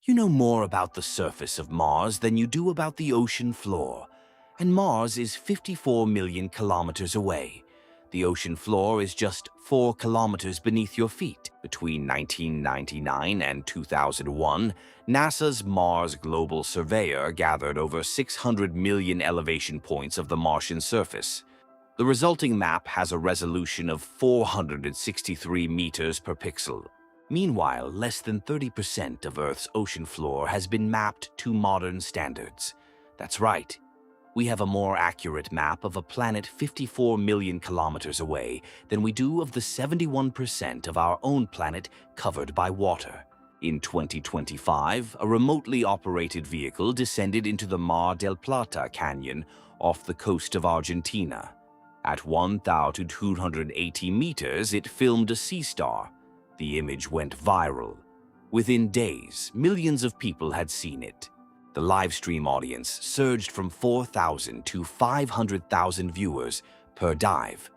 You know more about the surface of Mars than you do about the ocean floor, and Mars is 54 million kilometers away. The ocean floor is just 4 kilometers beneath your feet. Between 1999 and 2001, NASA's Mars Global Surveyor gathered over 600 million elevation points of the Martian surface. The resulting map has a resolution of 463 meters per pixel. Meanwhile, less than 30% of Earth's ocean floor has been mapped to modern standards. That's right. We have a more accurate map of a planet 54 million kilometers away than we do of the 71% of our own planet covered by water. In 2025, a remotely operated vehicle descended into the Mar del Plata Canyon off the coast of Argentina. At 1,280 meters, it filmed a sea star. The image went viral. Within days, millions of people had seen it. The livestream audience surged from 4,000 to 500,000 viewers per dive.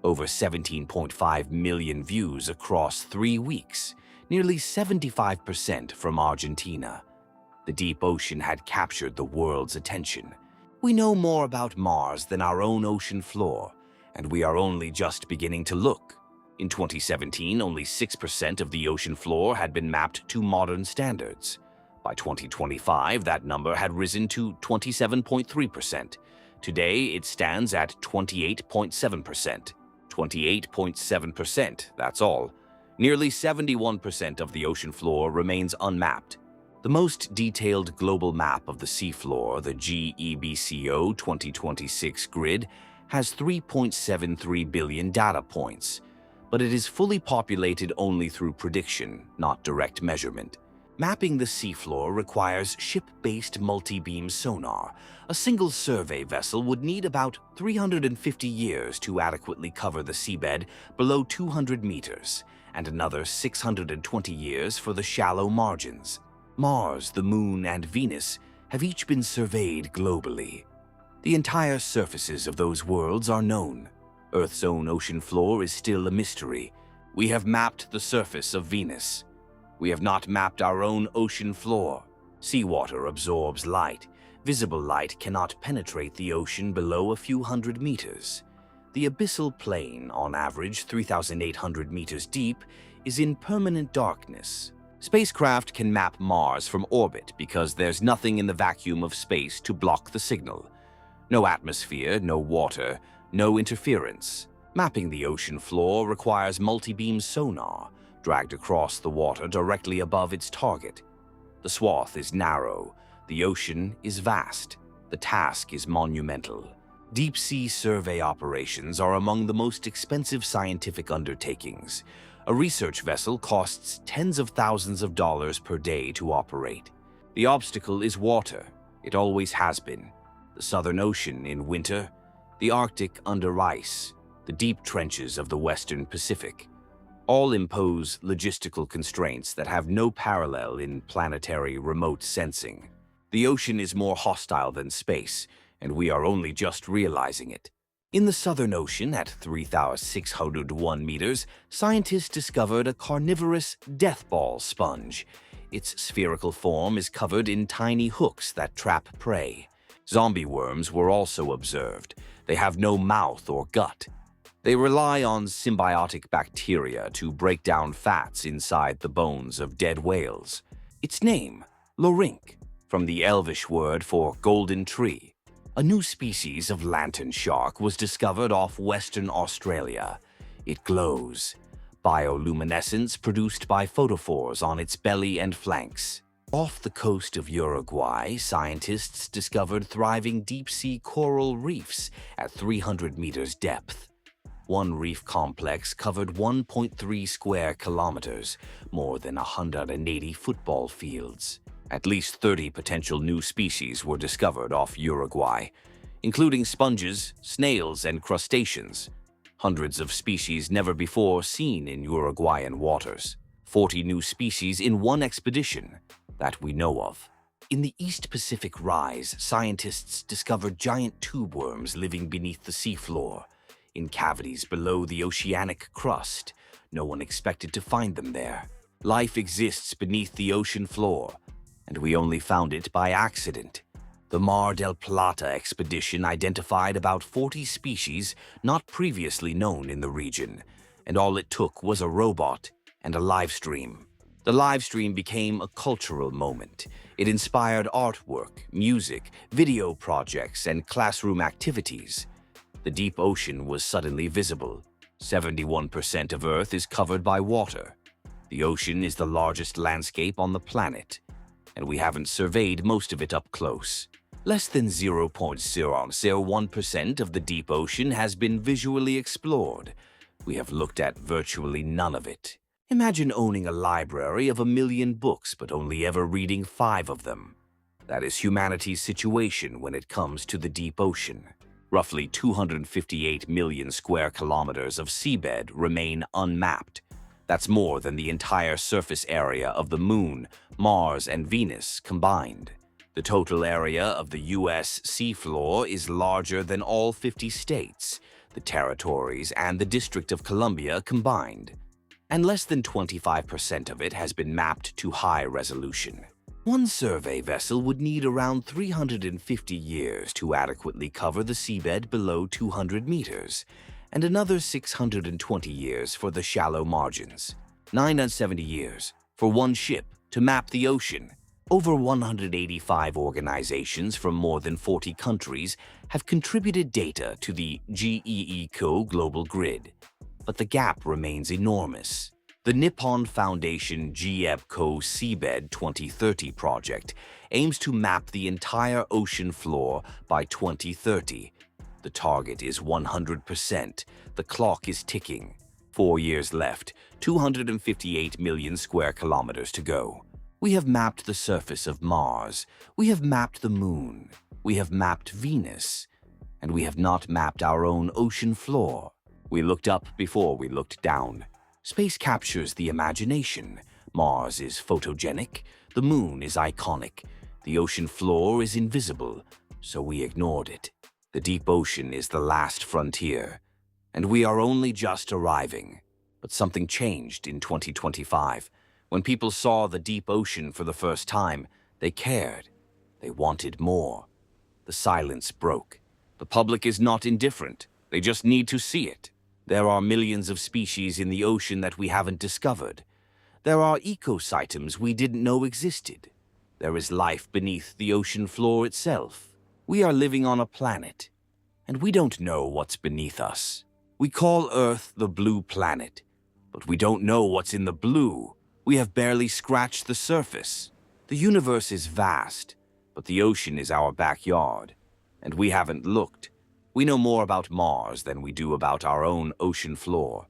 Over 17.5 million views across 3 weeks, nearly 75% from Argentina. The deep ocean had captured the world's attention. We know more about Mars than our own ocean floor, and we are only just beginning to look. In 2017, only 6% of the ocean floor had been mapped to modern standards. By 2025, that number had risen to 27.3%. Today, it stands at 28.7%. 28.7%, that's all. Nearly 71% of the ocean floor remains unmapped. The most detailed global map of the seafloor, the GEBCO 2026 grid, has 3.73 billion data points, but it is fully populated only through prediction, not direct measurement. Mapping the seafloor requires ship-based multi-beam sonar. A single survey vessel would need about 350 years to adequately cover the seabed below 200 meters, and another 620 years for the shallow margins. Mars, the Moon, and Venus have each been surveyed globally. The entire surfaces of those worlds are known. Earth's own ocean floor is still a mystery. We have mapped the surface of Venus. We have not mapped our own ocean floor. Seawater absorbs light. Visible light cannot penetrate the ocean below a few hundred meters. The abyssal plain, on average 3,800 meters deep, is in permanent darkness. Spacecraft can map Mars from orbit because there's nothing in the vacuum of space to block the signal. No atmosphere, no water, no interference. Mapping the ocean floor requires multi-beam sonar, dragged across the water directly above its target. The swath is narrow. The ocean is vast. The task is monumental. Deep-sea survey operations are among the most expensive scientific undertakings. A research vessel costs tens of thousands of dollars per day to operate. The obstacle is water. It always has been. The Southern Ocean in winter, the Arctic under ice, the deep trenches of the Western Pacific. All impose logistical constraints that have no parallel in planetary remote sensing. The ocean is more hostile than space, and we are only just realizing it. In the Southern Ocean, at 3,601 meters, scientists discovered a carnivorous death ball sponge. Its spherical form is covered in tiny hooks that trap prey. Zombie worms were also observed. They have no mouth or gut. They rely on symbiotic bacteria to break down fats inside the bones of dead whales. Its name, Lorink, from the Elvish word for golden tree. A new species of lantern shark was discovered off Western Australia. It glows. Bioluminescence produced by photophores on its belly and flanks. Off the coast of Uruguay, scientists discovered thriving deep-sea coral reefs at 300 meters depth. One reef complex covered 1.3 square kilometers, more than 180 football fields. At least 30 potential new species were discovered off Uruguay, including sponges, snails, and crustaceans. Hundreds of species never before seen in Uruguayan waters. 40 new species in one expedition that we know of. In the East Pacific Rise, scientists discovered giant tube worms living beneath the seafloor, in cavities below the oceanic crust. No one expected to find them there. Life exists beneath the ocean floor. and we only found it by accident. The Mar del Plata expedition identified about 40 species not previously known in the region, and all it took was a robot and a live stream. The live stream became a cultural moment. It inspired artwork, music, video projects, and classroom activities. The deep ocean was suddenly visible. 71% of Earth is covered by water. The ocean is the largest landscape on the planet, and we haven't surveyed most of it up close. Less than 0.001% of the deep ocean has been visually explored. We have looked at virtually none of it. Imagine owning a library of 1 million books but only ever reading 5 of them. That is humanity's situation when it comes to the deep ocean. Roughly 258 million square kilometers of seabed remain unmapped. That's more than the entire surface area of the Moon, Mars, and Venus combined. The total area of the U.S. seafloor is larger than all 50 states, the territories, and the District of Columbia combined. And less than 25% of it has been mapped to high resolution. One survey vessel would need around 350 years to adequately cover the seabed below 200 meters, and another 620 years for the shallow margins. 970 years for one ship to map the ocean. Over 185 organizations from more than 40 countries have contributed data to the GEECO global grid. But the gap remains enormous. The Nippon Foundation GEECO Seabed 2030 project aims to map the entire ocean floor by 2030. The target is 100%. The clock is ticking. 4 years left, 258 million square kilometers to go. We have mapped the surface of Mars. We have mapped the Moon. We have mapped Venus. And we have not mapped our own ocean floor. We looked up before we looked down. Space captures the imagination. Mars is photogenic. The Moon is iconic. The ocean floor is invisible, so we ignored it. The deep ocean is the last frontier, and we are only just arriving. But something changed in 2025. When people saw the deep ocean for the first time, they cared. They wanted more. The silence broke. The public is not indifferent. They just need to see it. There are millions of species in the ocean that we haven't discovered. There are ecosystems we didn't know existed. There is life beneath the ocean floor itself. We are living on a planet, and we don't know what's beneath us. We call Earth the blue planet, but we don't know what's in the blue. We have barely scratched the surface. The universe is vast, but the ocean is our backyard, and we haven't looked. We know more about Mars than we do about our own ocean floor.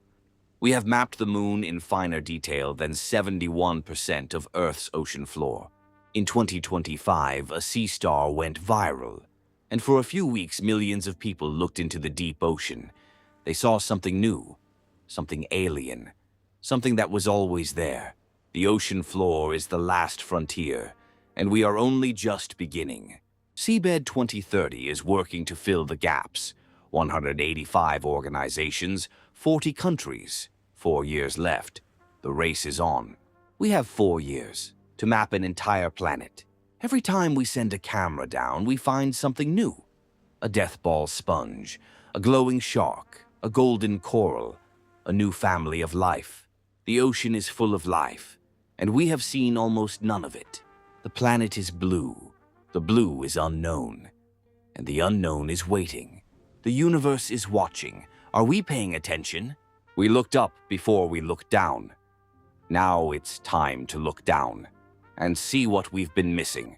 We have mapped the Moon in finer detail than 71% of Earth's ocean floor. In 2025, a sea star went viral, and for a few weeks millions of people looked into the deep ocean. They saw something new, something alien, something that was always there. The ocean floor is the last frontier, and we are only just beginning. Seabed 2030 is working to fill the gaps. 185 organizations, 40 countries, 4 years left. The race is on. We have 4 years to map an entire planet. Every time we send a camera down, we find something new. A death ball sponge, a glowing shark, a golden coral, a new family of life. The ocean is full of life, and we have seen almost none of it. The planet is blue. The blue is unknown, and the unknown is waiting. The universe is watching. Are we paying attention? We looked up before we looked down. Now it's time to look down and see what we've been missing.